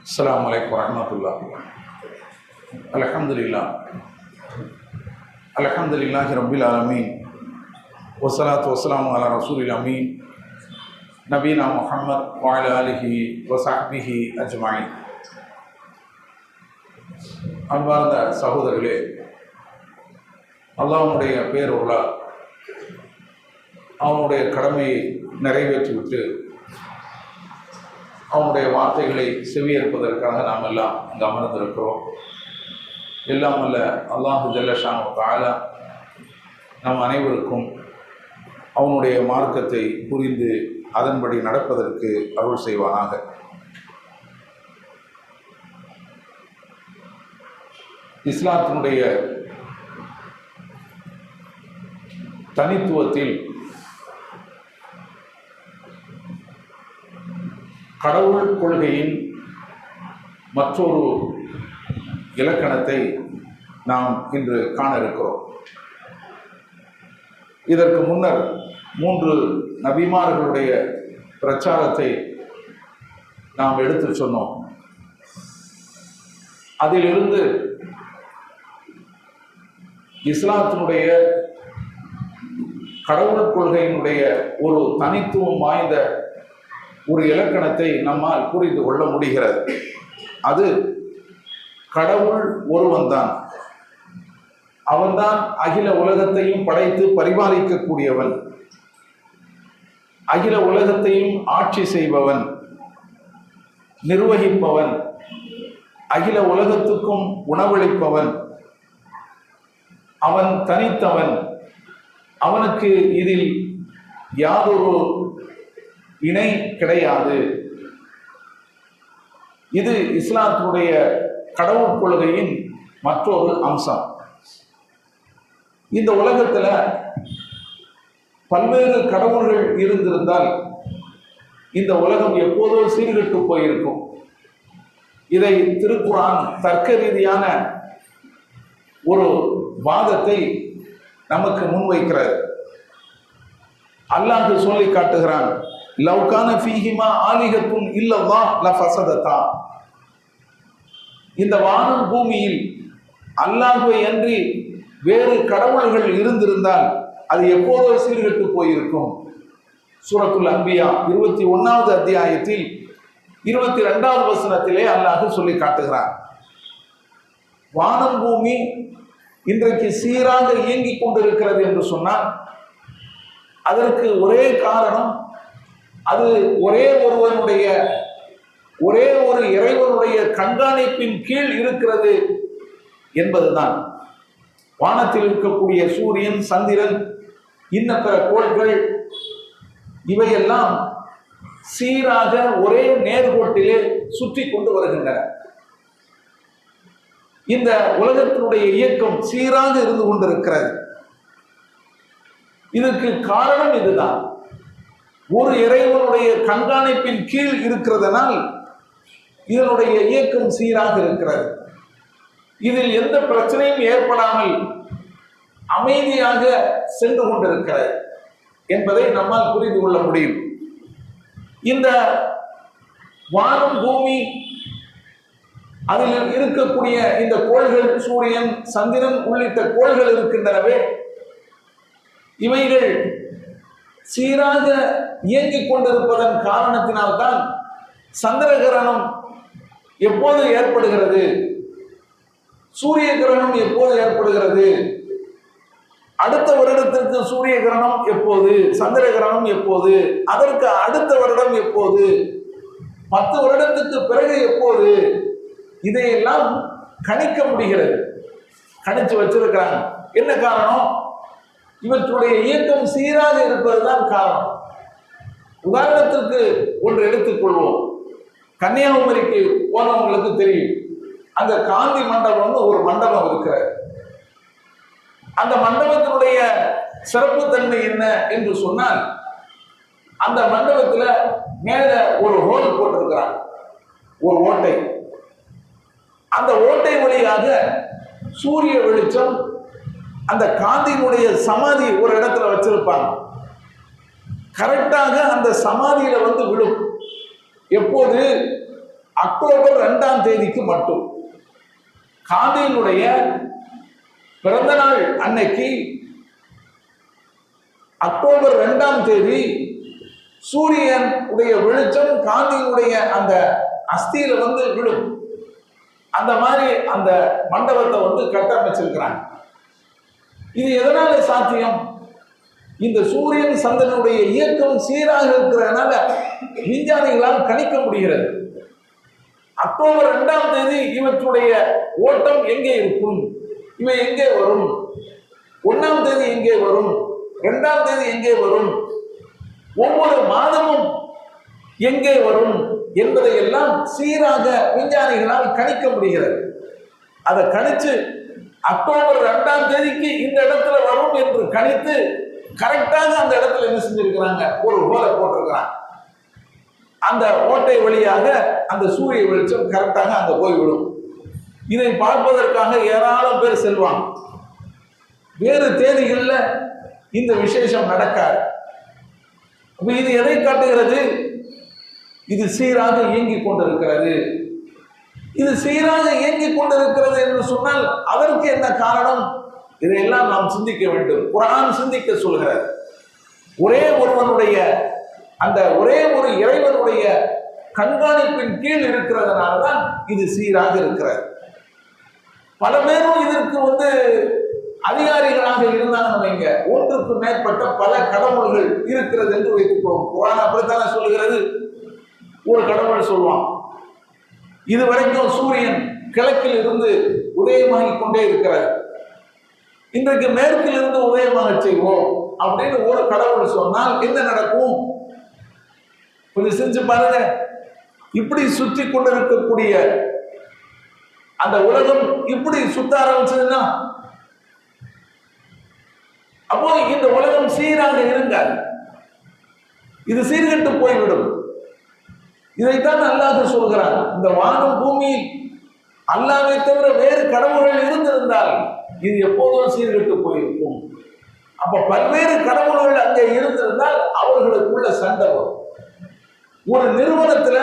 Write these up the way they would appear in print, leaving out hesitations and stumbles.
அஸ்ஸலாமு அலைக்கும் வரஹ்மத்துல்லாஹ். அல்ஹம்துலில்லாஹி ரப்பில் ஆலமீன். வஸ்ஸலாத்து வஸ்ஸலாமு அலா ரசூலில் அமீன் நபீனா முஹம்மத் வ அலா ஆலிஹி வ ஸஹ்பிஹி அஜ்மஈன். அன்பார்ந்த சகோதரர்களே, அல்லாஹ்வுடைய பேரருளால் அவனுடைய கடமையை நிறைவேற்றிவிட்டு அவனுடைய வார்த்தைகளை செவியேற்பதற்காக நாம் எல்லாம் இங்கு அமர்ந்திருக்கிறோம். எல்லாம் அல்ல அல்லாஹு ஜல்லஷானு தஆலா நம் அனைவருக்கும் அவனுடைய மார்க்கத்தை புரிந்து அதன்படி நடப்பதற்கு அருள் செய்வானாக. இஸ்லாத்தினுடைய தனித்துவத்தில் கடவுள் கொள்கையின் மற்றொரு இலக்கணத்தை நாம் இன்று காண இருக்கிறோம். இதற்கு முன்னர் 3 நபிமார்களுடைய பிரச்சாரத்தை நாம் எடுத்து சொன்னோம். அதிலிருந்து இஸ்லாத்தினுடைய கடவுள் கொள்கையினுடைய ஒரு தனித்துவம் வாய்ந்த ஒரு இலக்கணத்தை நம்மால் புரிந்து கொள்ள முடிகிறது. அது கடவுள் ஒருவன்தான், அவன்தான் அகில உலகத்தையும் படைத்து பரிபாலிக்கக்கூடியவன், அகில உலகத்தையும் ஆட்சி செய்பவன், நிர்வகிப்பவன், அகில உலகத்துக்கும் உணவளிப்பவன். அவன் தனித்தவன், அவனுக்கு இதில் யாதொரு இணை கிடையாது. இது இஸ்லாத்தினுடைய கடவுள் கொள்கையின் மற்றொரு அம்சம். இந்த உலகத்தில் பல்வேறு கடவுள்கள் இருந்திருந்தால் இந்த உலகம் எப்போதோ சீர்கெட்டு போயிருக்கும். இதை திருக்குர்ஆன் தர்க்க ரீதியான ஒரு வாதத்தை நமக்கு முன்வைக்கிறது. அல்லாஹ் சொல்லி காட்டுகிறான், லவ் கான ஃபீஹிமா ஆலிஹத்துன் இல்லல்லாஹ் லஃபஸததா. இந்த வானம் பூமியில் அல்லாஹ்வை அன்றி வேறு கடவுள்கள் இருந்திருந்தால் அது எப்போதோ சீர்கெட்டு போயிருக்கும். சூரத்துல் அன்பியா 21வது அத்தியாயத்தில் 22வது வசனத்திலே அல்லாஹ் சொல்லி காட்டுகிறான், வானம் பூமி இன்றைக்கு சீராக இயங்கிக் கொண்டிருக்கிறது என்று சொன்னால் அதற்கு ஒரே காரணம், அது ஒரே ஒரு இறைவனுடைய கண்காணிப்பின் கீழ் இருக்கிறது என்பதுதான். வானத்தில் இருக்கக்கூடிய சூரியன், சந்திரன், இன்ன பிற கோள்கள் இவையெல்லாம் சீராக ஒரே நேர்கோட்டிலே சுற்றி கொண்டு வருகின்றன. இந்த உலகத்தினுடைய இயக்கம் சீராக இருந்து கொண்டிருக்கிறது. இதற்கு காரணம் இதுதான். ஒரு இறைவனுடைய கண்காணிப்பின் கீழ் இருக்கிறதனால் இதனுடைய இயக்கம் சீராக இருக்கிறது. இதில் எந்த பிரச்சனையும் ஏற்படாமல் அமைதியாக சென்று கொண்டிருக்கிறது என்பதை நம்மால் புரிந்து கொள்ள முடியும். இந்த வானம், பூமி, அதில் இருக்கக்கூடிய இந்த கோள்கள், சூரியன், சந்திரன் உள்ளிட்ட கோள்கள் இருக்கின்றனவே, இவைகள் சீராக இயங்கிக் கொண்டிருப்பதன் காரணத்தினால்தான் சந்திர கிரகணம் எப்போது ஏற்படுகிறது, சூரிய கிரகணம் எப்போது ஏற்படுகிறது, அடுத்த வருடத்திற்கு சூரிய கிரகணம் எப்போது, சந்திர கிரகணம் எப்போது, அதற்கு அடுத்த வருடம் எப்போது, 10 வருடத்துக்கு பிறகு எப்போது, இதையெல்லாம் கணிக்க முடிகிறது. கணிச்சு வச்சிருக்கிறாங்க. என்ன காரணம்? இவற்றுடைய இயக்கம் சீராக இருப்பதுதான் காரணம். உதாரணத்திற்கு ஒன்று எடுத்துக்கொள்வோம். கன்னியாகுமரிக்கு போனவங்களுக்கு தெரியும், அந்த காந்தி மண்டபம்னு ஒரு மண்டபம் இருக்கிறது. அந்த மண்டபத்தினுடைய சிறப்புத்தன்மை என்ன என்று சொன்னால், அந்த மண்டபத்தில் மேல ஒரு ஹோல் போட்டிருக்கிறாங்க, ஒரு ஓட்டை. அந்த ஓட்டை வழியாக சூரிய வெளிச்சம் அந்த காந்தியினுடைய சமாதி ஒரு இடத்துல வச்சிருப்பாங்க. கரெக்டாக அந்த சமாதியில வந்து விழும். எப்போது? அக்டோபர் 2 மட்டும் காந்தியினுடைய பிறந்த நாள் அன்னைக்கு அக்டோபர் 2 சூரியன் உடைய வெளிச்சம் காந்தியினுடைய அந்த அஸ்தியில விழும். அந்த மாதிரி அந்த மண்டபத்தை கட்டமைச்சிருக்கிறாங்க. இது எதனால சாத்தியம்? இந்த சூரியன் சந்திரனுடைய இயக்கம் சீராக இருக்கிறதுனால விஞ்ஞானிகளால் கணிக்க முடிகிறது. அக்டோபர் 2 இவற்றுடைய ஓட்டம் எங்கே இருக்கும், இவை எங்கே வரும், 1 எங்கே வரும், 2 எங்கே வரும், ஒவ்வொரு மாதமும் எங்கே வரும் என்பதை எல்லாம் சீராக விஞ்ஞானிகளால் கணிக்க முடிகிறது. அதை கணிச்சு அக்டோபர் 2 இந்த இடத்துல வரும் என்று கணித்து கரெக்டாக அந்த இடத்துல என்ன செஞ்சிருக்கிறாங்க, ஒரு ஹோலை போட்டிருக்கிறாங்க. அந்த ஓட்டை வழியாக அந்த சூரிய வெளிச்சம் கரெக்டாக அங்க போய் விடும். இதை பார்ப்பதற்காக ஏராளம் பேர் செல்வாங்க. வேறு தேதிகளில் இந்த விசேஷம் நடக்காது. இது எதை காட்டுகிறது? இது சீராக இயங்கிக் கொண்டிருக்கிறது. இது சீராக இயங்கிக் கொண்டிருக்கிறது என்று சொன்னால் அதற்கு என்ன காரணம்? இதையெல்லாம் நாம் சிந்திக்க வேண்டும். குர்ஆன் சிந்திக்க சொல்கிறது. ஒரே ஒருவனுடைய அந்த ஒரே ஒரு இறைவனுடைய கண்காணிப்பின் கீழ் இருக்கிறதுனால தான் இது சீராக இருக்கிறது. பல பேரும் இதற்கு அதிகாரிகளாக இருந்தாங்க வைங்க, ஒன்றுக்கு மேற்பட்ட பல கடவுள்கள் இருக்கிறது என்று வைத்துக்கொள்வோம். குர்ஆன் அப்படித்தானே சொல்லுகிறது. ஒரு கடவுள் சொல்லுவான், இதுவரைக்கும் சூரியன் கிழக்கில் இருந்து உதயமாகிக் கொண்டே இருக்கிறார், இன்றைக்கு மேற்கில் இருந்து உதயமாக செய்வோம் அப்படின்னு ஒரு கடவுள் சொன்னால் என்ன நடக்கும்? கொஞ்சம் செஞ்சு பாருங்க. இப்படி சுற்றி கொண்டிருக்கக்கூடிய அந்த உலகம் இப்படி சுத்த ஆரம்பிச்சதுன்னா அப்போ இந்த உலகம் சீராக இருங்கள், இது சீர்கெட்டு போய்விடும். இதைத்தான் அல்லாஹ் சொல்கிறார். இந்த வானம் பூமி அல்லாஹ்வை தவிர வேறு கடவுள்கள் இருந்திருந்தால் இது எப்போதும் சீர்கெட்டு போயிருக்கும். அப்ப பல்வேறு கடவுள்கள் அங்கே இருந்திருந்தால் அவர்களுக்குள்ள சண்டை வரும். ஒரு நிறுவனத்துல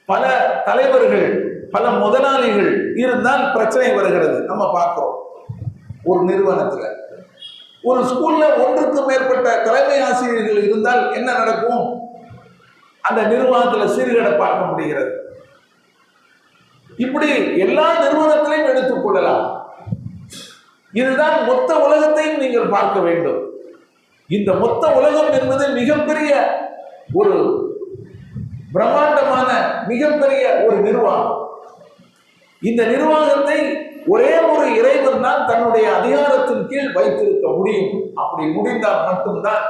பல தலைவர்கள் பல முதலாளிகள் இருந்தால் பிரச்சனை வருகிறது. நம்ம பார்க்கிறோம். ஒரு நிறுவனத்துல ஒரு ஸ்கூல்ல ஒன்றுக்கு மேற்பட்ட தலைமை ஆசிரியர்கள் இருந்தால் என்ன நடக்கும்? அந்த நிறுவனத்துல சீர்கேட பார்க்க முடிகிறது. இப்படி எல்லா நிறுவனத்திலையும் எடுத்துக் கொள்ளலாம். இதுதான் மொத்த உலகத்தையும் நீங்கள் பார்க்க வேண்டும். இந்த மொத்த உலகம் என்பது மிகப்பெரிய ஒரு பிரம்மாண்டமான மிகப்பெரிய ஒரு நிர்வாகம். இந்த நிர்வாகத்தை ஒரே ஒரு இறைவன் தான் தன்னுடைய அதிகாரத்தின் கீழ் வைத்திருக்க முடியும். அப்படி முடிந்தால் மட்டும்தான்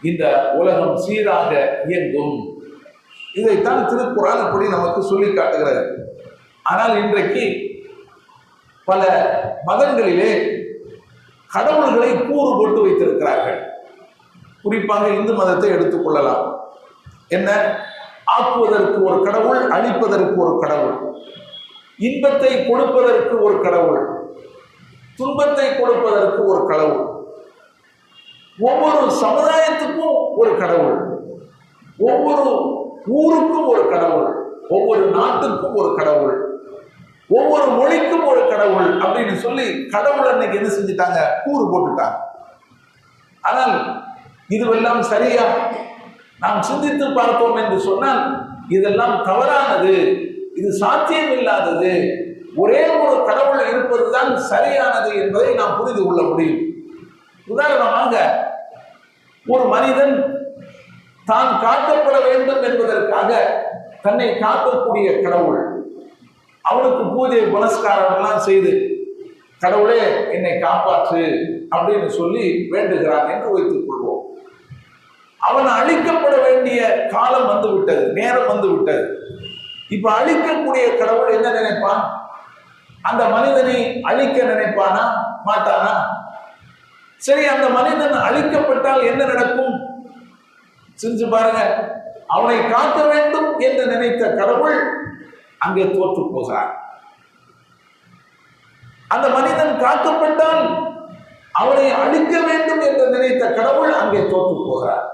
இந்த உலகம் சீராக இயங்கும். இதைத்தான் திருக்குர்ஆன் அப்படி நமக்கு சொல்லி காட்டுகிறது. ஆனால் இன்றைக்கு பல மதங்களிலே கடவுள்களை கூறு போட்டு வைத்திருக்கிறார்கள். குறிப்பாக இந்து மதத்தை எடுத்துக்கொள்ளலாம். என்ன? ஆக்குவதற்கு ஒரு கடவுள், அழிப்பதற்கு ஒரு கடவுள், இன்பத்தை கொடுப்பதற்கு ஒரு கடவுள், துன்பத்தை கொடுப்பதற்கு ஒரு கடவுள், ஒவ்வொரு சமுதாயத்துக்கும் ஒரு கடவுள், ஒவ்வொரு ஊருக்கும் ஒரு கடவுள், ஒவ்வொரு நாட்டுக்கும் ஒரு கடவுள், ஒவ்வொரு மொழிக்கும் ஒரு கடவுள் அப்படின்னு சொல்லி கடவுள் அன்னைக்கு என்ன செஞ்சுட்டாங்க? கூறு போட்டுட்டாங்க. ஆனால் இதுவெல்லாம் சரியா? நாம் சிந்தித்து பார்ப்போம் என்று சொன்னால் இதெல்லாம் தவறானது, இது சாத்தியம் இல்லாதது. ஒரே ஒரு கடவுள் இருப்பதுதான் சரியானது என்பதை நாம் புரிந்து கொள்ள முடியும். உதாரணமாக ஒரு மனிதன் தான் காக்கப்பட வேண்டும் என்பதற்காக தன்னை காக்கக்கூடிய கடவுள், அவனுக்கு பூஜை புனஸ்காரம் எல்லாம் செய்து கடவுளே என்னை காப்பாற்று அப்படின்னு சொல்லி வேண்டுகிறான் என்று வைத்துக் கொள்வோம். அவன் அழிக்கப்பட வேண்டிய காலம் வந்து விட்டது, நேரம் வந்து விட்டது. இப்ப அழிக்கக்கூடிய கடவுள் என்ன நினைப்பான்? அந்த மனிதனை அழிக்க நினைப்பானா மாட்டானா? சரி, அந்த மனிதன் அழிக்கப்பட்டால் என்ன நடக்கும்? செஞ்சு பாருங்க. அவனை காக்க வேண்டும் என்று நினைத்த கடவுள் அங்கே தோற்று போகிறார். அந்த மனிதன் காக்கப்பட்டால் அவனை அழிக்க வேண்டும் என்று நினைத்த கடவுள் அங்கே தோற்று போகிறார்.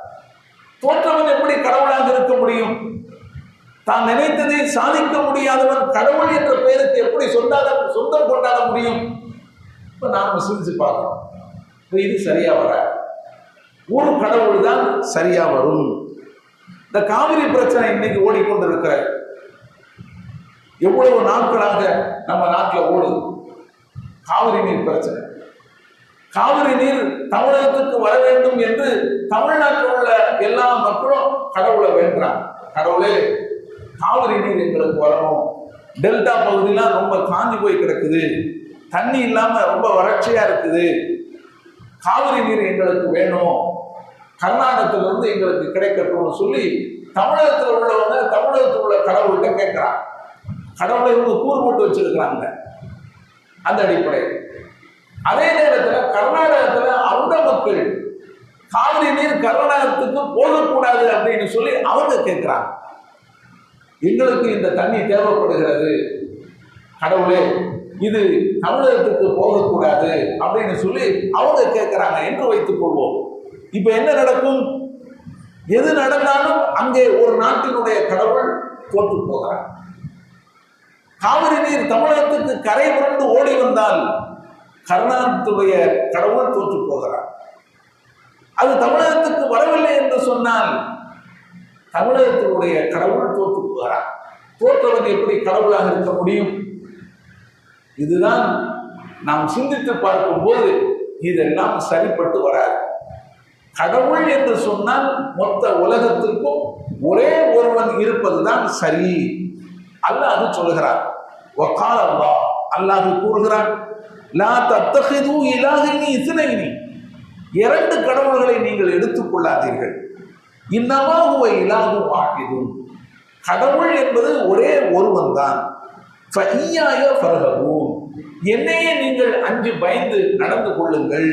தோற்றவன் எப்படி கடவுளாக இருக்க முடியும்? தான் நினைத்ததை சாதிக்க முடியாதவன் கடவுள் என்ற பெயருக்கு எப்படி சொந்தம் கொண்டாட முடியும்? இப்ப நாம சிந்திச்சு பார்க்கணும். இது சரியா வர ஒரு கடவுள் தான் சரியா வரும். இந்த காவிரி பிரச்சனை இன்னைக்கு ஓடிக்கொண்டிருக்கிற எவ்வளவு நாட்களாக நம்ம நாட்டில் ஓடுது காவிரி நீர் பிரச்சனை. காவிரி நீர் தமிழகத்துக்கு வர வேண்டும் என்று தமிழ்நாட்டில் உள்ள எல்லா மக்களும் கடவுளை வேண்டாங்க. கடவுளே, காவிரி நீர் எங்களுக்கு வரணும். டெல்டா பகுதியெல்லாம் ரொம்ப காஞ்சி போய் கிடக்குது, தண்ணி இல்லாம ரொம்ப வறட்சியா இருக்குது, காவிரி நீர் எங்களுக்கு வேணும், கர்நாடகத்திலிருந்து எங்களுக்கு கிடைக்கட்டும்னு சொல்லி தமிழகத்தில் உள்ளவங்க தமிழகத்தில் உள்ள கடவுள்கிட்ட கேட்கிறாங்க. கடவுளை இவங்க கூறு போட்டு வச்சிருக்கிறாங்க. அந்த அடிப்படையில் அதே நேரத்தில் கர்நாடகத்தில் அந்த மக்கள் காவிரி நீர் கர்நாடகத்துக்கு போகக்கூடாது அப்படின்னு சொல்லி அவங்க கேட்கிறாங்க. எங்களுக்கு இந்த தண்ணி தேவைப்படுகிறது, கடவுளே இது தமிழகத்துக்கு போகக்கூடாது அப்படின்னு சொல்லி அவங்க கேட்கிறாங்க என்று வைத்துக் கொள்வோம். இப்ப என்ன நடக்கும்? எது நடந்தாலும் அங்கே ஒரு நாட்டினுடைய கடவுள் தோற்று போகிறார். காவிரி நீர் தமிழகத்துக்கு கரை புரண்டு ஓடி வந்தால் கர்நாடகத்துடைய கடவுள் தோற்று போகிறார். அது தமிழகத்துக்கு வரவில்லை என்று சொன்னால் தமிழகத்தினுடைய கடவுள் தோற்று போகிறார். தோற்றவன் எப்படி கடவுளாக இருக்க முடியும்? இதுதான் நாம் சிந்தித்து பார்க்கும் போது இதெல்லாம் சரிப்பட்டு வராது. கடவுள் என்று சொன்னால் மொத்த உலகத்திற்கும் ஒரே ஒருவன் இருப்பதுதான் சரி. அல்லாஹ் சொல்கிறார், வகால அல்லாஹ், அல்லாஹ் கூறுகிறான், லா தத்தஹிது இலாஹைனி இஸ்னைனி, இரண்டு கடவுள்களை நீங்கள் எடுத்துக் கொள்ளாதீர்கள். இன்னமா ஹுவ இலாஹு வாஹிதுன், கடவுள் என்பது ஒரே ஒருவன் தான். ஃபஇய்யாய ஃபர்ஹபூன், என்னையே நீங்கள் அஞ்சு பயந்து நடந்து கொள்ளுங்கள்.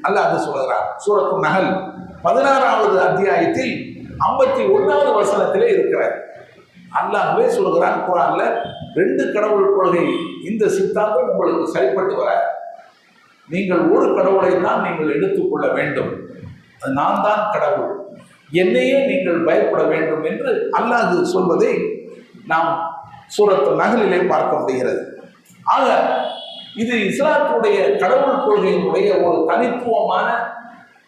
அல்லாஹ் சொல்கிறார் சூரத்து நஹல் 16வது அத்தியாயத்தில் 51வது வசனத்திலே இருக்கிறார். அல்லாஹ்வே சொல்கிறான் குர்ஆன்ல, ரெண்டு கடவுள் கொள்கை இந்த சித்தாந்தம் உங்களுக்கு சரிப்பட்டு வர, நீங்கள் ஒரு கடவுளை தான் நீங்கள் எடுத்துக்கொள்ள வேண்டும், நான் தான் கடவுள், என்னையே நீங்கள் பயப்பட வேண்டும் என்று அல்லாஹ் சொல்வதை நாம் சூரத்து நஹலிலே பார்க்க முடிகிறது. ஆக இது இஸ்லாத்துடைய கடவுள் கொள்கையினுடைய ஒரு தனித்துவமான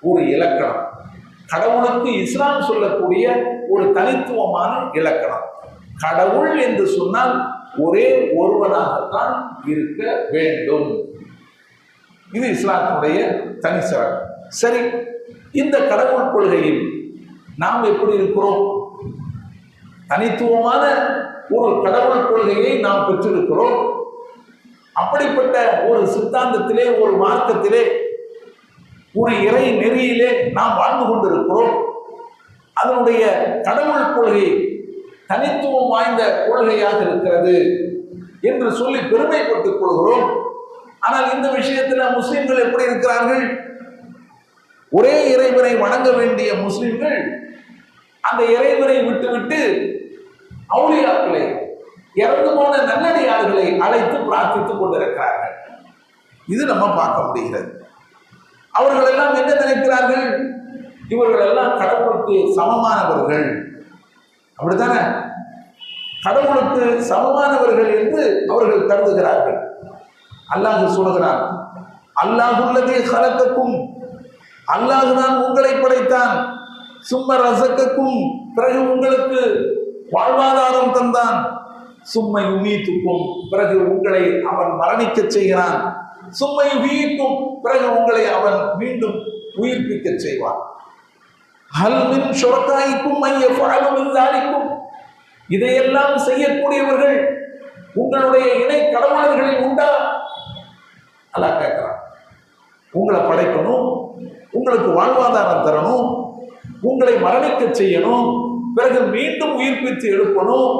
ஒரு இலக்கணம். கடவுளுக்கு இஸ்லாம் சொல்லக்கூடிய ஒரு தனித்துவமான இலக்கணம். கடவுள் என்று சொன்னால் ஒரே ஒருவனாகத்தான் இருக்க வேண்டும். இது இஸ்லாத்துடைய தனிச்சிறப்பு. சரி, இந்த கடவுள் கொள்கையில் நாம் எப்படி இருக்கிறோம்? தனித்துவமான ஒரு கடவுள் கொள்கையை நாம் பெற்றிருக்கிறோம். அப்படிப்பட்ட ஒரு சித்தாந்தத்திலே, ஒரு மார்க்கத்திலே, ஒரு இறை நெறியிலே நாம் வாழ்ந்து கொண்டிருக்கிறோம். அதனுடைய கடவுள் கொள்கை தனித்துவம் வாய்ந்த கொள்கையாக இருக்கிறது என்று சொல்லி பெருமைப்பட்டுக் கொள்கிறோம். ஆனால் இந்த விஷயத்தில் முஸ்லிம்கள் எப்படி இருக்கிறார்கள்? ஒரே இறைவனை வணங்க வேண்டிய முஸ்லிம்கள் அந்த இறைவனை விட்டுவிட்டு அவுலியாக்களை, இறந்து போன நல்லடியார்களை அழைத்து பிரார்த்தித்துக் கொண்டிருக்கிறார்கள். இது நம்ம பார்க்க முடிகிறது. அவர்கள் எல்லாம் என்ன நினைக்கிறார்கள்? இவர்கள் எல்லாம் கடவுளுக்கு சமமானவர்கள், அப்படித்தானே? கடவுளுக்கு சமமானவர்கள் என்று அவர்கள் கருதுகிறார்கள். அல்லாஹ் சொல்கிறான், அல்லாஹுல்லதீ ஹலகக்கும், அல்லாஹ் தான் உங்களை படைத்தான், சும்ம ரஸகக்கும், பிறகு உங்களுக்கு வாழ்வாதாரம் தந்தான், சும்மை யுமீத்துக்கும், பிறகு உங்களை அவன் மரணிக்க செய்கிறான், சும்மை யுஹீக்கும், பிறகு உங்களை அவன் மீண்டும் உயிர்ப்பிக்க செய்வான். ஹல் மின் ஷுரகாயிக்கும் மை யஃபஅலு மின் ஸாலிக்கும், இதையெல்லாம் செய்யக்கூடியவர்கள் உங்களுடைய இணை கடவுளர்களில் உண்டா? அல்லாஹ் கேட்கிறான். உங்களை படைக்கணும், உங்களுக்கு வாழ்வாதாரம் தரணும், உங்களை மரணிக்க செய்யணும், பிறகு மீண்டும் உயிர்ப்பித்து எழுப்பணும்,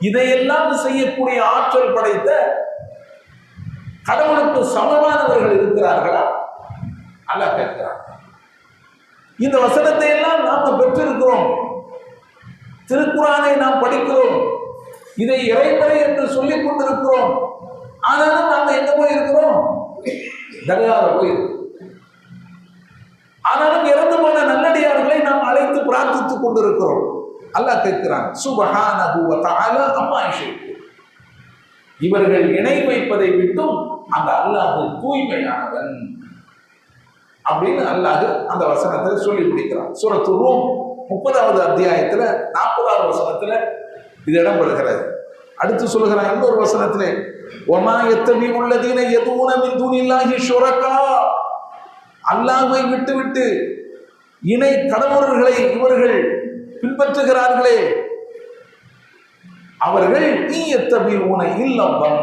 இதையெல்லாம் செய்யக்கூடிய ஆற்றல் படைத்த கடவுளுக்கு சமமானவர்கள் இருக்கிறார்களா? அல்லாஹ் கேட்கிறான். இந்த வசனத்தை எல்லாம் நாம் பெற்றிருக்கிறோம். திருக்குர்ஆனை நாம் படிக்கிறோம், இதை இறைமறை என்று சொல்லிக் கொண்டிருக்கிறோம். ஆனாலும் நாம எங்க போயிருக்கிறோம்? தர்கால போயிருக்கிறோம். ஆனாலும் இறந்து போன நல்லடியார்களை நாம் அழைத்து பிரார்த்தித்துக் கொண்டிருக்கிறோம். அல்லாஹ் கேட்கிறான், சுப்ஹானஹு வ தஆலா அம்மா யுஷ்ரிகூன். இவர்கள் இணை வைப்பதை விட்டும் அந்த அல்லாஹ் தூய்மையானவன் அப்படின்னு அல்லாஹ் அந்த வசனத்தில் சொல்லி முடிக்கிறான். சூரத்து ரூம் 30வது அத்தியாயத்துல 40வது வசனத்துல இது இடம்பெறுகிறது. அடுத்து சொல்லுகிறான் இன்னொரு வசனத்திலே, வமா யத்தபிஉல்லதீன யதுஊன மின் தூனில்லாஹி ஷுரகா. அல்லாஹ்வை விட்டுவிட்டு இணை கடவுளர்களை இவர்கள் பின்பற்றுகிறார்களே, அவர்கள் யத்தபிஊன இல்லவ்வன்,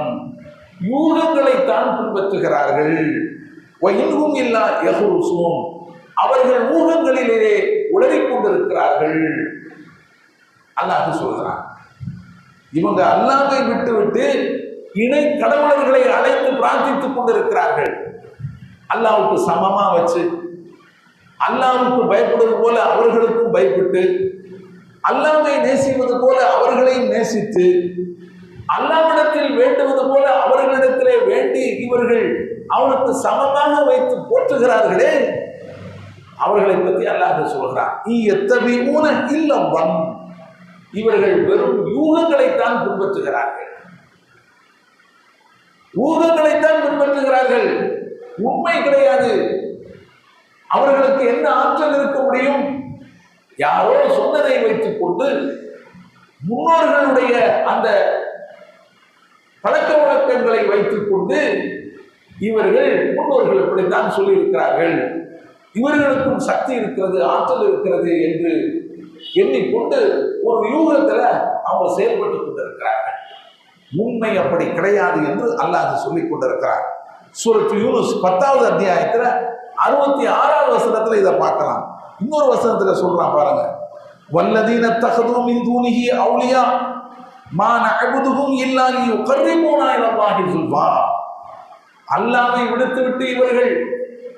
யூகங்களை தான் பின்பற்றுகிறார்கள். வஇன்ஹும் இல்லா யஹ்ருஸூன், அவர்கள் ஊகங்களிலே உளறிக் கொண்டிருக்கிறார்கள். அல்லாஹ் சொல்கிறான், இவங்க அல்லாஹ்வை விட்டுவிட்டு இணை கடவுளர்களை அழைத்து பிரார்த்தித்துக் கொண்டிருக்கிறார்கள். அல்லாஹ்வுக்கு சமமா வச்சு, அல்லாஹ்வுக்கு பயப்படுவது போல அவர்களுக்கும் பயப்பட்டு, அல்லாஹ்வை நேசிப்பது போல அவர்களையும் நேசித்து, அல்லாஹ்விடத்தில் வேண்டுவது போல அவர்களிடத்திலே வேண்டி இவர்கள் அவனுக்கு சமமாக வைத்து போற்றுகிறார்களே, அவர்களை பற்றி அல்லாஹ் சொல்கிறான், யத்தபிஊன இல்லவ்வன், இவர்கள் வெறும் யூகங்களைத்தான் பின்பற்றுகிறார்கள். ஊகங்களைத்தான் பின்பற்றுகிறார்கள், உண்மை கிடையாது. அவர்களுக்கு என்ன ஆற்றல் இருக்க முடியும்? யாரோ சொன்னதை வைத்துக் கொண்டு முன்னோர்களுடைய அந்த பழக்க வழக்கங்களை வைத்துக் கொண்டு இவர்கள் முன்னோர்கள் இப்படித்தான் சொல்லி இருக்கிறார்கள், இவர்களுக்கும் சக்தி இருக்கிறது, ஆற்றல் இருக்கிறது என்று எண்ணிக்கொண்டு ஒரு யூகத்துல அவங்க செயல்பட்டுக் கொண்டிருக்கிறார்கள். உண்மை அப்படி கிடையாது என்று அல்லாஹ் சொல்லிக் கொண்டிருக்கிறார். சூரத்து யூனுஸ் 10வது அத்தியாயத்துல 66வது வசனத்துல இதை பார்க்கலாம். இன்னொரு வசனத்துல சொல்றான் பாருங்க, வல்லதீன தகது மின் தூனிஹி அவுலியா மா நஅபுதுஹும் இல்லா லியுகர்ரிபூனா இலல்லாஹி ஸுல்ஃபா. அல்லாஹ்வை விடுத்துவிட்டு இவர்கள்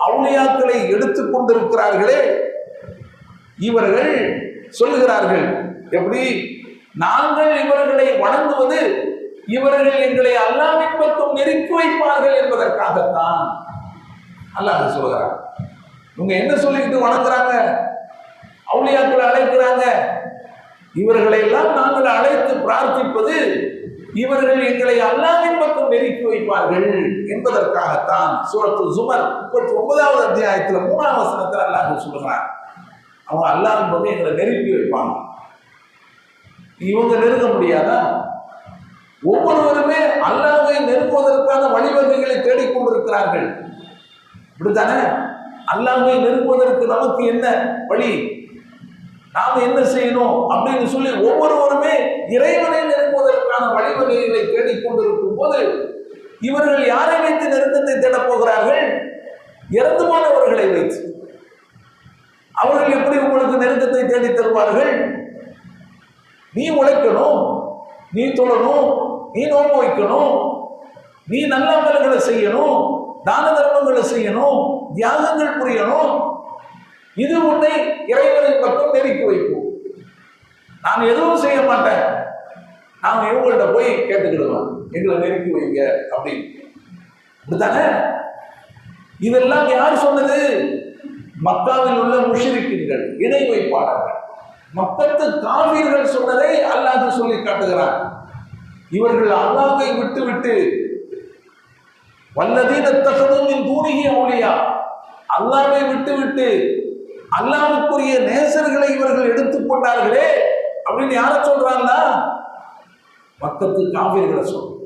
அவுலியாக்களை எடுத்துக் கொண்டிருக்கிறார்களே, இவர்கள் சொல்லுகிறார்கள், எப்படி நாங்கள் இவர்களை வணங்குவது இவர்கள் எங்களை அல்லாஹ்வின் பக்கம் நெருக்கி வைப்பார்கள் என்பதற்காகத்தான். அல்லாஹ் சொல்கிறார், இவங்க என்ன சொல்லிட்டு வணங்குறாங்க? அவுலியாக்களை அழைக்கிறாங்க. இவர்களை எல்லாம் நாங்கள் அழைத்து பிரார்த்திப்பது இவர்கள் எங்களை அல்லாஹ்வின் பக்கம் நெருக்கி வைப்பார்கள் என்பதற்காகத்தான். சூரத்து ஜுமர் 39வது அத்தியாயத்தில் 3வது வசனத்தில் அல்லாஹ் சொல்கிறார், அவங்க அல்லாஹ்வின் பக்கம் எங்களை நெருக்கி வைப்பாங்க. இவங்க நெருங்க முடியாதா? ஒவ்வொருவருமே அல்லாஹ்வை நெருங்குவதற்கான வழிவகைகளை தேடிக்கொண்டிருக்கிறார்கள். இப்படித்தானே? அல்லாஹ்வை நெருங்குவதற்கு நமக்கு என்ன வழி, நாம் என்ன செய்யணும் அப்படின்னு சொல்லி ஒவ்வொருவருமே இறைவனை நெருங்குவதற்கான வழிவகைகளை தேடிக்கொண்டிருக்கும் போது இவர்கள் யாரை வைத்து நெருக்கத்தை தேடப் போகிறார்கள்? இறந்து போனவர்களை வைத்து. அவர்கள் எப்படி உங்களுக்கு நெருக்கத்தை தேடி தருவார்கள்? நீ உழைக்கணும், நீ தொழணும், நீ நோன்பு வைக்கணும், நீ நல்ல அமல்களை செய்யணும், தான தர்மங்களை செய்யணும், தியாகங்கள் புரியணும். இது உன்னை இறைவனின் பக்கம் நெருக்கி வைக்கும். நான் எதுவும் செய்ய மாட்டேன், நான் இவங்கள்ட்ட போய் கேட்டுக்கிடுவேன், எங்களை நெருக்கி வைங்க அப்படின்னு. அப்படித்தானே? இதெல்லாம் யார் சொன்னது? மக்காவில் உள்ள முஷ்ரிக்குகள், இணை வைப்பாளர்கள், மக்கத்து காஃபிர்கள் சொன்னதை அல்லாஹ் சொல்லி காட்டுகிறான். இவர்கள் அல்லாஹ்வை விட்டு வல்லதீன தகது மின் தூனிஹி அவுலியா, அல்லாஹ்வை விட்டு அல்லாஹ்வுக்குரிய நேசர்களை இவர்கள் எடுத்துக்கொண்டார்களே அப்படின்னு யார சொல்றாங்களா? மக்கத்து காஃபிர்களை சொல்றாங்க.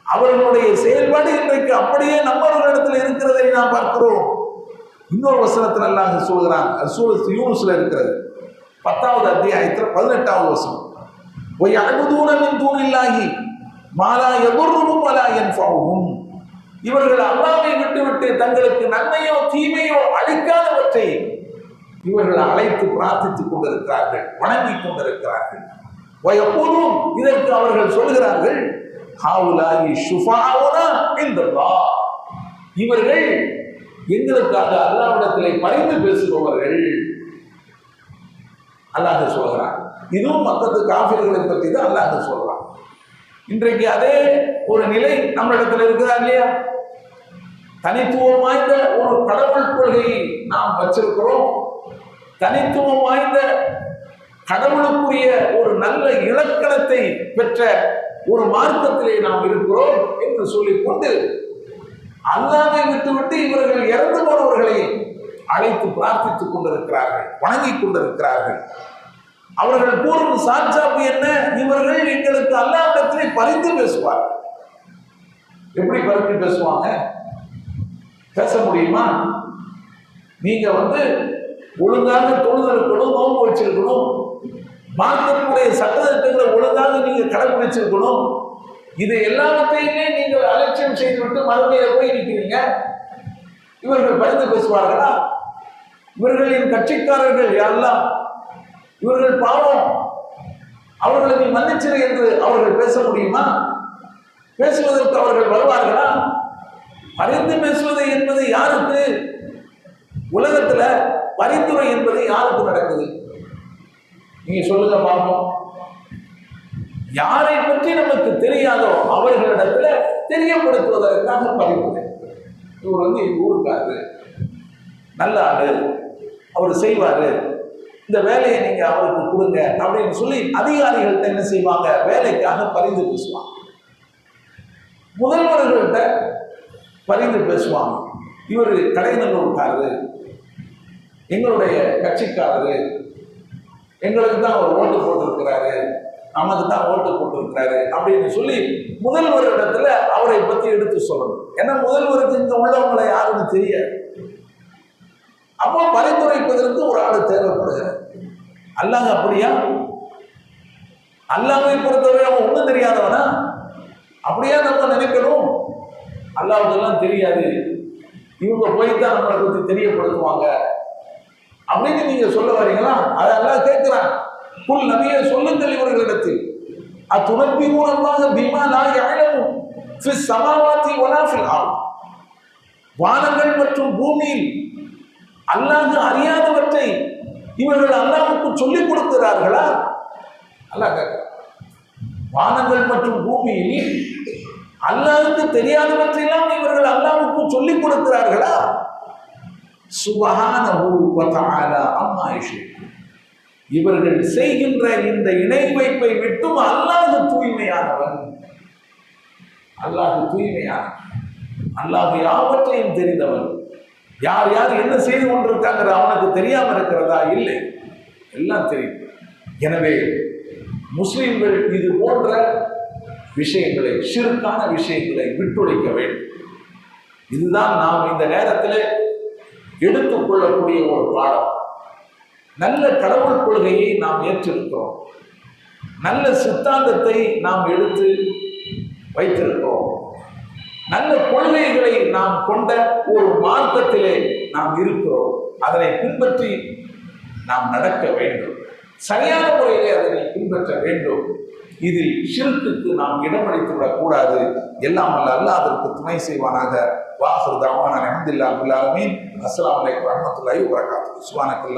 அவர்களுடைய செயல்பாடு இன்றைக்கு அப்படியே நம்மவர்களிடத்தில் இருக்கிறதை நாம் பார்க்கிறோம். இன்னொரு வசனத்தில் அல்லாஹ் சொல்கிறான், சூரத்து யூனுஸ்ல இருக்கிறது 10வது அத்தியாயத்தில் 18வது வசனம், வயஅபுதூன மின் தூனில்லாஹி மா லா யதுர்ருஹும் வலா யன்ஃபஉஹும். இவர்கள் அல்லாஹ்வை விட்டு தங்களுக்கு நன்மையோ தீமையோ அளிக்காதவற்றை இவர்கள் அழைத்து பிரார்த்தித்துக் கொண்டிருக்கிறார்கள், வணங்கிக் கொண்டிருக்கிறார்கள். வயகூலும், இதற்கு அவர்கள் சொல்கிறார்கள், ஹாவுலாயி ஷுஃபாஉனா இன்தல்லாஹ், இவர்கள் எங்களுக்காக அல்லாஹ்விடத்திலே பரிந்து பேசுபவர்கள். அல்லாஹ் சொல்கிறான். இதுவும் மக்கத்து காஃபிர்களை பற்றி தான் அல்லாஹ் சொல்றான். இன்றைக்கு அதே ஒரு நிலை நம்மளிடத்தில் இருக்குதா இல்லையா? தனித்துவம் வாய்ந்த ஒரு கடவுள் கொள்கையை நாம் வச்சிருக்கிறோம். தனித்துவம் வாய்ந்த கடவுளுக்குரிய ஒரு நல்ல இலக்கணத்தை பெற்ற ஒரு மார்க்கத்திலே நாம் இருக்கிறோம் என்று சொல்லிக்கொண்டு அல்லாஹ்வை விட்டுவிட்டு இவர்கள் இறந்து போனவர்களை அழைத்து பிரார்த்தித்துக் கொண்டிருக்கிறார்கள், வணங்கிக் கொண்டிருக்கிறார்கள். அவர்கள் கூறும் சாட்சாப்பு என்ன? இவர்கள் எங்களுக்கு அல்லாஹ்விடத்திலே பரிந்து பேசுவார்கள். எப்படி பரிந்து பேசுவாங்க? பேச முடியுமா? நீங்க ஒழுங்காக தொழுது இருக்கணும், நோன்பு வச்சிருக்கணும், மார்க்கத்துடைய சட்டத்திட்டங்களை ஒழுங்காக நீங்க கடைபிடிச்சிருக்கணும். இது எல்லாவற்றையுமே நீங்கள் அலட்சியம் செய்துவிட்டு மறுமையில போய் நிற்கிறீங்க. இவர்கள் பரிந்து பேசுவார்களா? இவர்களின் கட்சிக்காரர்கள் யாரெல்லாம் இவர்கள் பாவம், அவர்களை நீ மன்னிச்சிரு என்று அவர்கள் பேச முடியுமா? பேசுவதற்கு அவர்கள் வருவார்களா? பரிந்து பேசுவது என்பது யாருக்கு? உலகத்துல பரிந்துரை என்பது யாருக்கு நடக்குது? நீங்க சொல்லுங்க பாப்போம். யாரை பற்றி நமக்கு தெரியாதோ அவர்களிடத்துல தெரியப்படுத்துவதற்காக பரிந்துரை. இவர் ஊருக்காரு, நல்ல ஆளு, அவர் செய்வாரு, இந்த வேலையை நீங்க அவருக்கு கொடுங்க அப்படின்னு சொல்லி அதிகாரிகள்கிட்ட என்ன செய்வாங்க? வேலைக்காக பரிந்து பேசுவாங்க. முதல்வர்கள்ட்ட பரிந்து பேசுவாங்க. இவர் கடைநல்லூர்காரரு, எங்களுடைய கட்சிக்காரரு, எங்களுக்கு தான் அவர் ஓட்டு போட்டிருக்கிறாரு, நமக்கு தான் ஓட்டு போட்டிருக்கிறாரு அப்படின்னு சொல்லி முதல்வரிடத்துல அவரை பத்தி எடுத்து சொல்லணும். ஏன்னா முதல்வருக்கு இங்க உள்ளவங்களை யாருன்னு தெரியாது. அப்போ பரிந்துரைப்பதற்கு ஒரு ஆள் தேவைப்படுகிறார். அல்லாஹ் அப்படியா? அல்லாஹ்வை பொறுத்தவரை அவன் ஒன்றும் தெரியாதவனா? அப்படியா நம்ம நினைக்கணும்? அல்லாஹ்வுக்கெல்லாம் தெரியாது, இவங்க போய்தான் நம்மளை பற்றி தெரியப்படுத்துவாங்க அப்படின்னு நீங்க சொல்ல வரீங்களா? அதை அல்லாஹ் கேட்கிறான். குல் நபியே சொல்லுங்கள் இவர்களிடத்தில், அத்துனப்பியூனல்லாஹ பிமா லா யஅலமு ஃபிஸ் ஸமாவாத்தி வலா ஃபில் அர்த். வானங்கள் மற்றும் பூமியில் அல்லாஹ் அறியாதவற்றை இவர்கள் அல்லாஹ்வுக்கு சொல்லிக் கொடுக்கிறார்களா? அல்லாஹ் கேட்கிறான். வானங்கள் மற்றும் பூமியில் அல்லாஹ்வுக்கு தெரியாதவற்றையெல்லாம் இவர்கள் அல்லாஹ்வுக்கு சொல்லிக் கொடுக்கிறார்களா? சுப்ஹானஹு வ தஆலா அம்மா யுஷ்ரிகூன். இவர்கள் செய்கின்ற இந்த இணை வைப்பை விட்டும் அல்லாஹ் தூய்மையானவன். அல்லாஹ் தூய்மையானவன். அல்லாஹ் யாவற்றையும் தெரிந்தவன். யார் யார் என்ன செய்து கொண்டிருக்காங்க அவனுக்கு தெரியாம இருக்கிறதா? இல்லை, எல்லாம் தெரியும். எனவே முஸ்லிம்கள் இது போன்ற விஷயங்களை, ஷிர்கான விஷயங்களை விட்டுழைக்க வேண்டும். இதுதான் நாம் இந்த நேரத்தில் எடுத்துக்கொள்ளக்கூடிய ஒரு பாடம். நல்ல கடவுள் கொள்கையை நாம் ஏற்றிருக்கிறோம், நல்ல சித்தாந்தத்தை நாம் எடுத்து வைத்திருக்கிறோம், நல்ல கொள்கைகளை நாம் கொண்ட ஒரு மார்க்கத்திலே நாம் இருக்கிறோம். அதனை பின்பற்றி நாம் நடக்க வேண்டும், சரியான முறையிலே அதனை பின்பற்ற வேண்டும். இதில் ஷிர்க்குக்கு நாம் இடமளித்து விடக்கூடாது. எல்லாம் அல்ல அல்லாஹ் அதற்கு துணை செய்வானாக. வாஹிர் தஅவானா அல்ஹம்துலில்லாஹி ரப்பில் ஆலமீன். அஸ்ஸலாமு அலைக்கும் வரஹ்மத்துல்லாஹி வபரகாத்துஹு. சுப்ஹானக்கல்லாஹ்.